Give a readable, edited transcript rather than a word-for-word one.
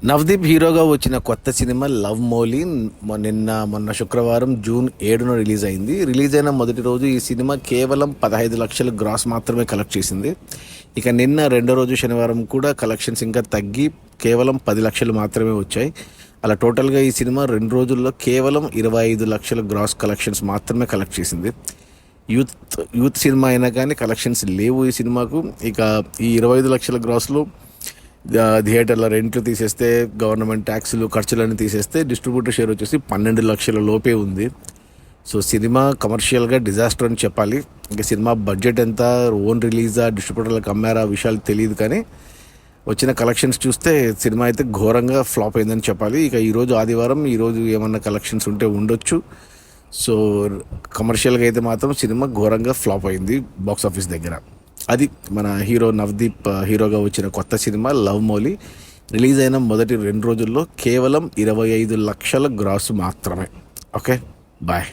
నవదీప్ హీరోగా వచ్చిన కొత్త సినిమా లవ్ మోలీ మొన్న శుక్రవారం జూన్ 7న రిలీజ్ అయింది. రిలీజ్ అయిన మొదటి రోజు ఈ సినిమా కేవలం 15 లక్షల గ్రాస్ మాత్రమే కలెక్ట్ చేసింది. ఇక నిన్న రెండో రోజు శనివారం కూడా కలెక్షన్స్ ఇంకా తగ్గి కేవలం 10 లక్షలు మాత్రమే వచ్చాయి. అలా టోటల్గా ఈ సినిమా 2 రోజుల్లో కేవలం 25 లక్షల గ్రాస్ కలెక్షన్స్ మాత్రమే కలెక్ట్ చేసింది. యూత్ సినిమా అయినా కానీ కలెక్షన్స్ లేవు ఈ సినిమాకు. ఇక ఈ 25 లక్షల గ్రాస్లో థియేటర్ల రెంట్లు తీసేస్తే, గవర్నమెంట్ ట్యాక్సులు ఖర్చులన్నీ తీసేస్తే డిస్ట్రిబ్యూటర్ షేర్ వచ్చేసి 12 లక్షల లోపే ఉంది. సో సినిమా కమర్షియల్గా డిజాస్టర్ అని చెప్పాలి. ఇంకా సినిమా బడ్జెట్ ఎంత, ఓన్ రిలీజా, డిస్ట్రిబ్యూటర్లకు అమ్మారా విషయాలు తెలియదు, కానీ వచ్చిన కలెక్షన్స్ చూస్తే సినిమా అయితే ఘోరంగా ఫ్లాప్ అయిందని చెప్పాలి. ఇక ఈరోజు ఆదివారం, ఈరోజు ఏమన్నా కలెక్షన్స్ ఉంటే ఉండొచ్చు. సో కమర్షియల్గా అయితే మాత్రం సినిమా ఘోరంగా ఫ్లాప్ అయింది బాక్స్ ఆఫీస్ దగ్గర. అది మన హీరో నవదీప్ హీరోగా వచ్చిన కొత్త సినిమా లవ్ మోలీ. రిలీజ్ అయిన మొదటి 2 రోజుల్లో కేవలం 25 లక్షల గ్రాస్ మాత్రమే. Okay, bye.